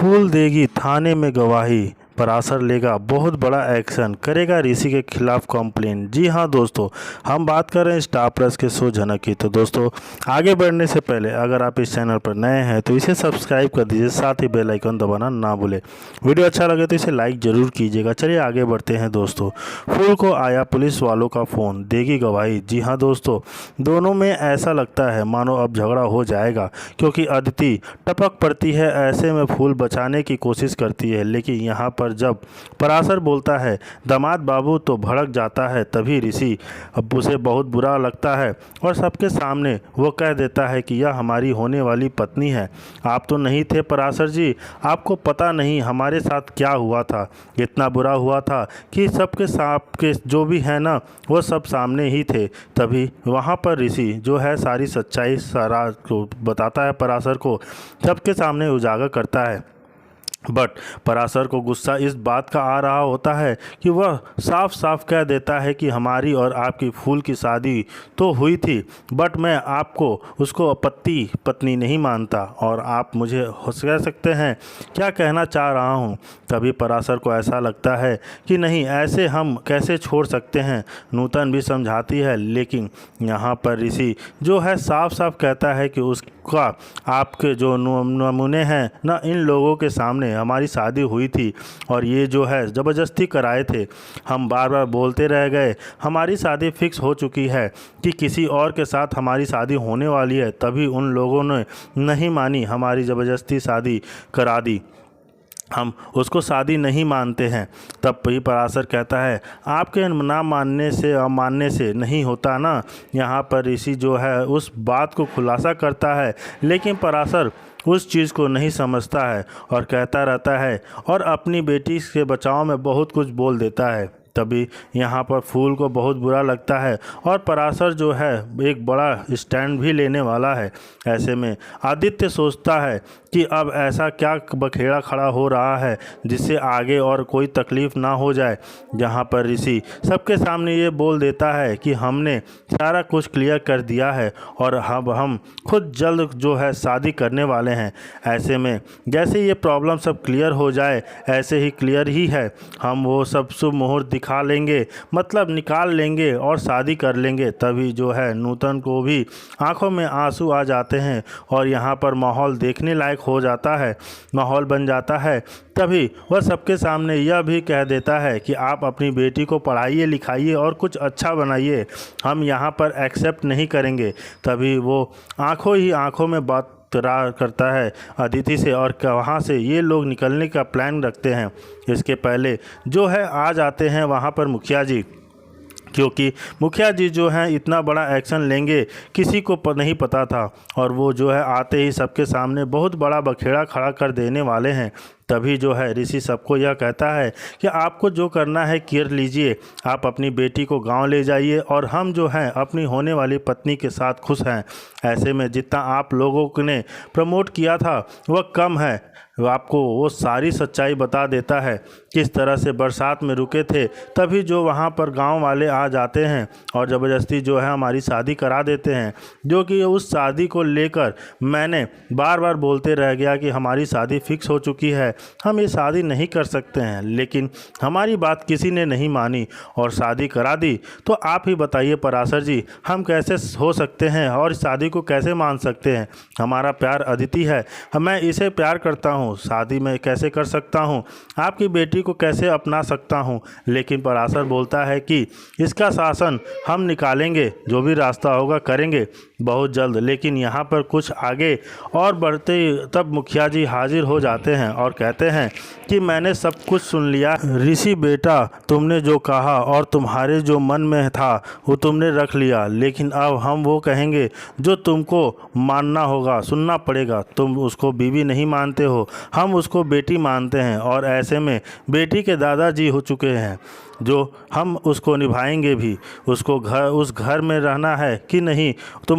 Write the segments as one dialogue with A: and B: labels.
A: फूल देगी थाने में गवाही, पराशर लेगा बहुत बड़ा एक्शन, करेगा ऋषि के खिलाफ कंप्लेन। जी हाँ दोस्तों, हम बात कर रहे हैं स्टार प्लस के शो झनक की। तो दोस्तों, आगे बढ़ने से पहले अगर आप इस चैनल पर नए हैं तो इसे सब्सक्राइब कर दीजिए, साथ ही बेल आइकन दबाना ना भूलें। वीडियो अच्छा लगे तो इसे लाइक ज़रूर कीजिएगा। चलिए आगे बढ़ते हैं दोस्तों। फूल को आया पुलिस वालों का फ़ोन, देगी गवाही। जी हाँ दोस्तों, दोनों में ऐसा लगता है मानो अब झगड़ा हो जाएगा, क्योंकि अदिति टपक पड़ती है। ऐसे में फूल बचाने की कोशिश करती है, लेकिन यहाँ पर जब पराशर बोलता है दामाद बाबू तो भड़क जाता है। तभी ऋषि अब उसे बहुत बुरा लगता है और सबके सामने वो कह देता है कि यह हमारी होने वाली पत्नी है। आप तो नहीं थे पराशर जी, आपको पता नहीं हमारे साथ क्या हुआ था। इतना बुरा हुआ था कि सबके के जो भी है ना, वो सब सामने ही थे। तभी वहाँ पर ऋषि जो है सारी सच्चाई सारा को बताता है, पराशर को सबके सामने उजागर करता है। बट पराशर को गुस्सा इस बात का आ रहा होता है कि वह साफ साफ कह देता है कि हमारी और आपकी फूल की शादी तो हुई थी, बट मैं आपको उसको पति पत्नी नहीं मानता और आप मुझे कह सकते हैं क्या कहना चाह रहा हूँ। तभी पराशर को ऐसा लगता है कि नहीं, ऐसे हम कैसे छोड़ सकते हैं। नूतन भी समझाती है, लेकिन यहाँ पर ऋषि जो है साफ साफ कहता है कि उसका आपके जो नमूने हैं ना, इन लोगों के सामने हमारी शादी हुई थी और ये जो है ज़बरदस्ती कराए थे। हम बार बार बोलते रह गए हमारी शादी फिक्स हो चुकी है, कि किसी और के साथ हमारी शादी होने वाली है। तभी उन लोगों ने नहीं मानी, हमारी ज़बरदस्ती शादी करा दी। हम उसको शादी नहीं मानते हैं। तब भी पराशर कहता है आपके ना मानने से और मानने से नहीं होता ना। यहाँ पर ऋषि जो है उस बात को खुलासा करता है, लेकिन पराशर उस चीज़ को नहीं समझता है और कहता रहता है और अपनी बेटी के बचाव में बहुत कुछ बोल देता है। तभी यहाँ पर फूल को बहुत बुरा लगता है और पराशर जो है एक बड़ा स्टैंड भी लेने वाला है। ऐसे में आदित्य सोचता है कि अब ऐसा क्या बखेड़ा खड़ा हो रहा है जिससे आगे और कोई तकलीफ़ ना हो जाए। जहाँ पर ऋषि सबके सामने ये बोल देता है कि हमने सारा कुछ क्लियर कर दिया है और अब हम खुद जल्द जो है शादी करने वाले हैं। ऐसे में जैसे ये प्रॉब्लम सब क्लियर हो जाए, ऐसे ही क्लियर ही है, हम वो सब शुभ मुहूर्त दिखा लेंगे, मतलब निकाल लेंगे और शादी कर लेंगे। तभी जो है नूतन को भी आंखों में आंसू आ जाते हैं और यहाँ पर माहौल देखने लायक हो जाता है, माहौल बन जाता है। तभी वह सबके सामने यह भी कह देता है कि आप अपनी बेटी को पढ़ाइए लिखाइए और कुछ अच्छा बनाइए, हम यहाँ पर एक्सेप्ट नहीं करेंगे। तभी वो आंखों ही आंखों में बात करता है अदिति से और वहाँ से ये लोग निकलने का प्लान रखते हैं। इसके पहले जो है आ जाते हैं वहाँ पर मुखिया जी, क्योंकि मुखिया जी जो हैं इतना बड़ा एक्शन लेंगे किसी को नहीं पता था और वो जो है आते ही सबके सामने बहुत बड़ा बखेड़ा खड़ा कर देने वाले हैं। तभी जो है ऋषि सबको यह कहता है कि आपको जो करना है कर लीजिए, आप अपनी बेटी को गांव ले जाइए और हम जो हैं अपनी होने वाली पत्नी के साथ खुश हैं। ऐसे में जितना आप लोगों ने प्रमोट किया था वह कम है। आपको वो सारी सच्चाई बता देता है किस तरह से बरसात में रुके थे। तभी जो वहाँ पर गांव वाले आ जाते हैं और ज़बरदस्ती जो है हमारी शादी करा देते हैं, जो कि उस शादी को लेकर मैंने बार बार बोलते रह गया कि हमारी शादी फिक्स हो चुकी है, हम ये शादी नहीं कर सकते हैं, लेकिन हमारी बात किसी ने नहीं मानी और शादी करा दी। तो आप ही बताइए पराशर जी, हम कैसे हो सकते हैं और इस शादी को कैसे मान सकते हैं। हमारा प्यार अदिति है, मैं इसे प्यार करता हूँ, शादी में कैसे कर सकता हूँ, आपकी बेटी को कैसे अपना सकता हूँ। लेकिन पराशर बोलता है कि इसका शासन हम निकालेंगे, जो भी रास्ता होगा करेंगे बहुत जल्द। लेकिन यहाँ पर कुछ आगे और बढ़ते तब मुखिया जी हाजिर हो जाते हैं और कहते हैं कि मैंने सब कुछ सुन लिया ऋषि बेटा, तुमने जो कहा और तुम्हारे जो मन में था वो तुमने रख लिया, लेकिन अब हम वो कहेंगे जो तुमको मानना होगा, सुनना पड़ेगा। तुम उसको बीवी नहीं मानते हो, हम उसको बेटी मानते हैं और ऐसे में बेटी के दादाजी हो चुके हैं, जो हम उसको निभाएंगे भी। उसको उस घर में रहना है कि नहीं,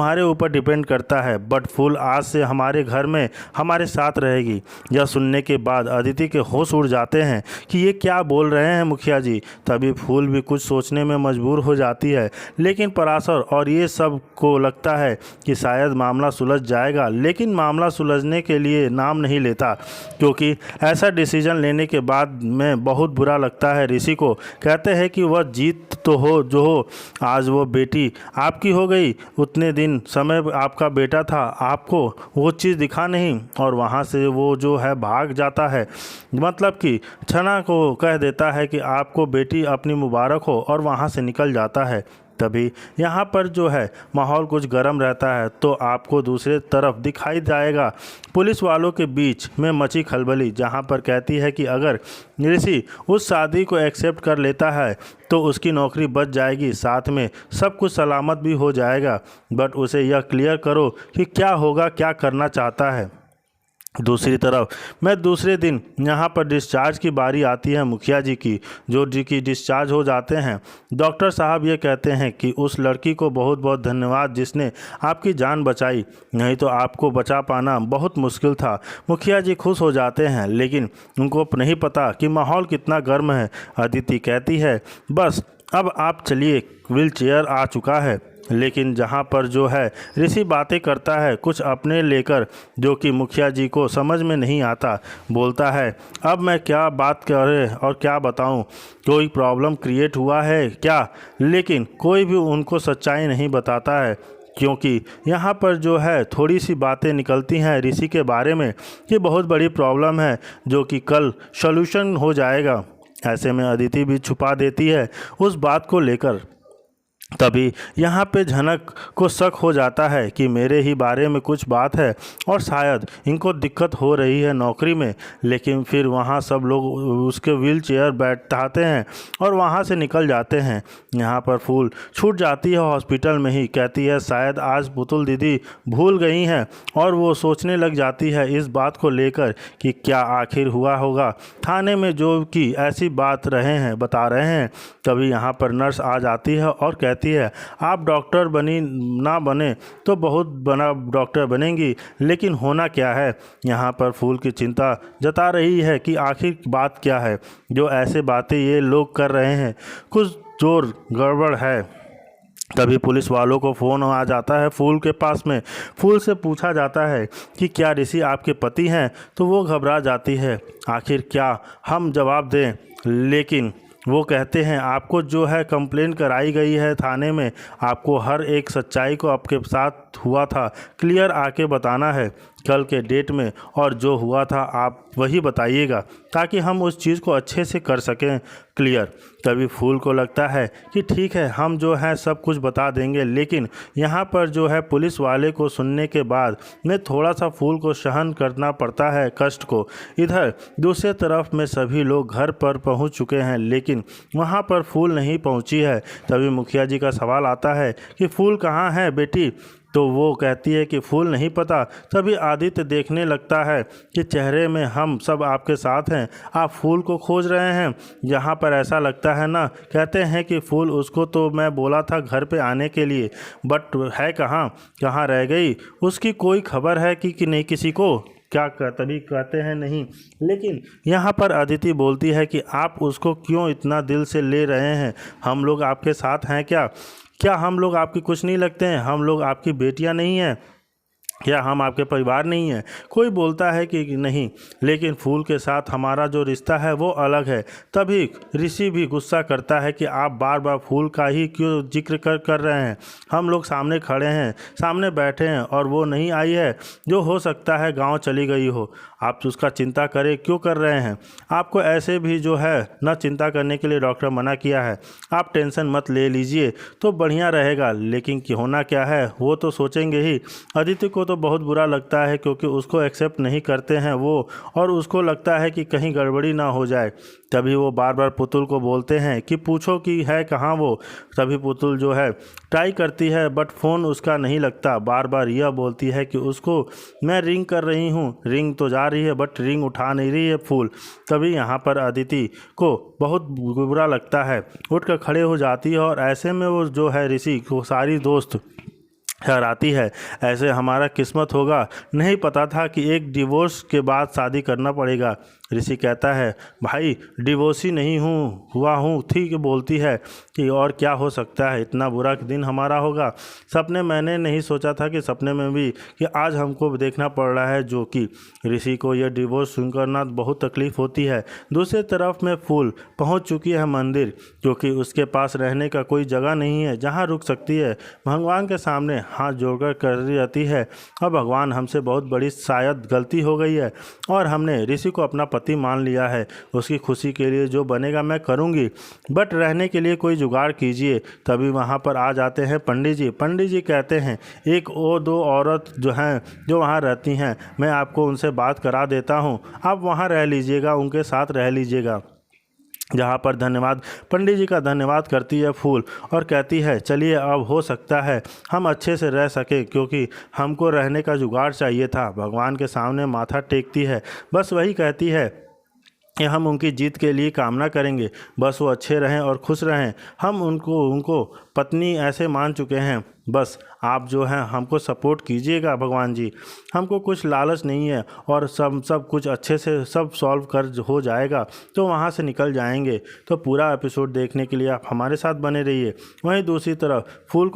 A: तुम्हारे ऊपर डिपेंड करता है, बट फूल आज से हमारे घर में हमारे साथ रहेगी। यह सुनने के बाद अदिति के होश उड़ जाते हैं कि ये क्या बोल रहे हैं मुखिया जी। तभी फूल भी कुछ सोचने में मजबूर हो जाती है, लेकिन पराशर और ये सब को लगता है कि शायद मामला सुलझ जाएगा, लेकिन मामला सुलझने के लिए नाम नहीं लेता, क्योंकि ऐसा डिसीजन लेने के बाद में बहुत बुरा लगता है ऋषि को। कहते हैं कि वह जीत तो हो जो हो, आज वो बेटी आपकी हो गई, उतने दिन समय आपका बेटा था, आपको वो चीज़ दिखा नहीं, और वहाँ से वो जो है भाग जाता है। मतलब कि छना को कह देता है कि आपको बेटी अपनी मुबारक हो, और वहाँ से निकल जाता है। तभी यहाँ पर जो है माहौल कुछ गर्म रहता है, तो आपको दूसरे तरफ दिखाई जाएगा पुलिस वालों के बीच में मची खलबली, जहाँ पर कहती है कि अगर ऋषि उस शादी को एक्सेप्ट कर लेता है तो उसकी नौकरी बच जाएगी, साथ में सब कुछ सलामत भी हो जाएगा, बट उसे यह क्लियर करो कि क्या होगा, क्या करना चाहता है। दूसरी तरफ मैं दूसरे दिन यहाँ पर डिस्चार्ज की बारी आती है मुखिया जी की, जो जी की डिस्चार्ज हो जाते हैं। डॉक्टर साहब ये कहते हैं कि उस लड़की को बहुत बहुत धन्यवाद जिसने आपकी जान बचाई, नहीं तो आपको बचा पाना बहुत मुश्किल था। मुखिया जी खुश हो जाते हैं, लेकिन उनको नहीं पता कि माहौल कितना गर्म है। अदिति कहती है बस अब आप चलिए, व्हील चेयर आ चुका है। लेकिन जहाँ पर जो है ऋषि बातें करता है कुछ अपने लेकर, जो कि मुखिया जी को समझ में नहीं आता। बोलता है अब मैं क्या बात करे और क्या बताऊं, कोई प्रॉब्लम क्रिएट हुआ है क्या, लेकिन कोई भी उनको सच्चाई नहीं बताता है, क्योंकि यहाँ पर जो है थोड़ी सी बातें निकलती हैं ऋषि के बारे में कि बहुत बड़ी प्रॉब्लम है जो कि कल सॉल्यूशन हो जाएगा। ऐसे में अदिति भी छुपा देती है उस बात को लेकर। तभी यहाँ पे झनक को शक हो जाता है कि मेरे ही बारे में कुछ बात है और शायद इनको दिक्कत हो रही है नौकरी में, लेकिन फिर वहाँ सब लोग उसके व्हील चेयर बैठाते हैं और वहाँ से निकल जाते हैं। यहाँ पर फूल छूट जाती है हॉस्पिटल में ही, कहती है शायद आज पुतुल दीदी भूल गई हैं, और वो सोचने लग जाती है इस बात को लेकर कि क्या आखिर हुआ होगा थाने में जो कि ऐसी बात बता रहे हैं। तभी यहाँ पर नर्स आ जाती है और कहती है आप डॉक्टर ना बने तो बहुत बड़ा डॉक्टर बनेंगी, लेकिन होना क्या है। यहाँ पर फूल की चिंता जता रही है कि आखिर बात क्या है, जो ऐसे बातें ये लोग कर रहे हैं, कुछ जोर गड़बड़ है। तभी पुलिस वालों को फ़ोन आ जाता है फूल के पास में। फूल से पूछा जाता है कि क्या ऋषि आपके पति हैं, तो वो घबरा जाती है, आखिर क्या हम जवाब दें। लेकिन वो कहते हैं आपको जो है कंप्लेन कराई गई है थाने में, आपको हर एक सच्चाई को आपके साथ हुआ था क्लियर आके बताना है कल के डेट में, और जो हुआ था आप वही बताइएगा ताकि हम उस चीज़ को अच्छे से कर सकें क्लियर। तभी फूल को लगता है कि ठीक है हम जो है सब कुछ बता देंगे, लेकिन यहाँ पर जो है पुलिस वाले को सुनने के बाद में थोड़ा सा फूल को सहन करना पड़ता है कष्ट को। इधर दूसरे तरफ में सभी लोग घर पर पहुँच चुके हैं, लेकिन वहाँ पर फूल नहीं पहुँची है। तभी मुखिया जी का सवाल आता है कि फूल कहाँ है बेटी, तो वो कहती है कि फूल नहीं पता। तभी आदित्य देखने लगता है कि चेहरे में हम सब आपके साथ हैं, आप फूल को खोज रहे हैं। यहाँ पर ऐसा लगता है ना, कहते हैं कि फूल उसको तो मैं बोला था घर पे आने के लिए, बट है कहाँ रह गई, उसकी कोई खबर है कि नहीं किसी को, क्या तभी कहते हैं नहीं। लेकिन यहाँ पर अदिति बोलती है कि आप उसको क्यों इतना दिल से ले रहे हैं, हम लोग आपके साथ हैं क्या हम लोग आपकी कुछ नहीं लगते हैं, हम लोग आपकी बेटियां नहीं हैं क्या, हम आपके परिवार नहीं हैं। कोई बोलता है कि नहीं, लेकिन फूल के साथ हमारा जो रिश्ता है वो अलग है। तभी ऋषि भी गुस्सा करता है कि आप बार बार फूल का ही क्यों जिक्र कर रहे हैं, हम लोग सामने खड़े हैं, सामने बैठे हैं, और वो नहीं आई है, जो हो सकता है गांव चली गई हो, आप उसका चिंता करें क्यों कर रहे हैं। आपको ऐसे भी जो है न चिंता करने के लिए डॉक्टर मना किया है, आप टेंशन मत ले लीजिए तो बढ़िया रहेगा, लेकिन कि होना क्या है वो तो सोचेंगे ही। अदिति को तो बहुत बुरा लगता है क्योंकि उसको एक्सेप्ट नहीं करते हैं वो, और उसको लगता है कि कहीं गड़बड़ी ना हो जाए। तभी वो बार बार पुतुल को बोलते हैं कि पूछो कि है कहाँ वो। तभी पुतुल जो है ट्राई करती है, बट फ़ोन उसका नहीं लगता, बार बार यह बोलती है कि उसको मैं रिंग कर रही हूँ, रिंग तो जा रही है बट रिंग उठा नहीं रही है फूल। तभी यहाँ पर अदिति को बहुत बुरा लगता है, उठकर खड़े हो जाती है, और ऐसे में वो जो है ऋषि को सारी दोस्त हराती है। ऐसे हमारा किस्मत होगा, नहीं पता था कि एक डिवोर्स के बाद शादी करना पड़ेगा। ऋषि कहता है, भाई डिवोर्स ही नहीं हुआ हूँ। ठीक बोलती है कि और क्या हो सकता है, इतना बुरा दिन हमारा होगा। सपने मैंने नहीं सोचा था कि सपने में भी कि आज हमको देखना पड़ रहा है। जो कि ऋषि को यह डिवोर्स सुनकर ना बहुत तकलीफ़ होती है। दूसरी तरफ में फूल पहुंच चुकी है मंदिर, क्योंकि उसके पास रहने का कोई जगह नहीं है जहां रुक सकती है। भगवान के सामने हाथ जोड़कर कर रही रहती है, और भगवान हमसे बहुत बड़ी शायद गलती हो गई है और हमने ऋषि को अपना पति मान लिया है। उसकी खुशी के लिए जो बनेगा मैं करूँगी, बट रहने के लिए कोई जुगाड़ कीजिए। तभी वहाँ पर आ जाते हैं पंडित जी। पंडित जी कहते हैं, एक और दो औरत जो हैं जो वहाँ रहती हैं, मैं आपको उनसे बात करा देता हूँ, आप वहाँ रह लीजिएगा, उनके साथ रह लीजिएगा। जहाँ पर धन्यवाद पंडित जी का धन्यवाद करती है फूल और कहती है, चलिए अब हो सकता है हम अच्छे से रह सके, क्योंकि हमको रहने का जुगाड़ चाहिए था। भगवान के सामने माथा टेकती है, बस वही कहती है कि हम उनकी जीत के लिए कामना करेंगे, बस वो अच्छे रहें और खुश रहें। हम उनको पत्नी ऐसे मान चुके हैं, बस आप जो हैं हमको सपोर्ट कीजिएगा भगवान जी। हमको कुछ लालच नहीं है और सब कुछ अच्छे से सब सॉल्व कर हो जाएगा, तो वहाँ से निकल जाएंगे। तो पूरा एपिसोड देखने के लिए आप हमारे साथ बने रहिए। वहीं दूसरी तरफ फूल को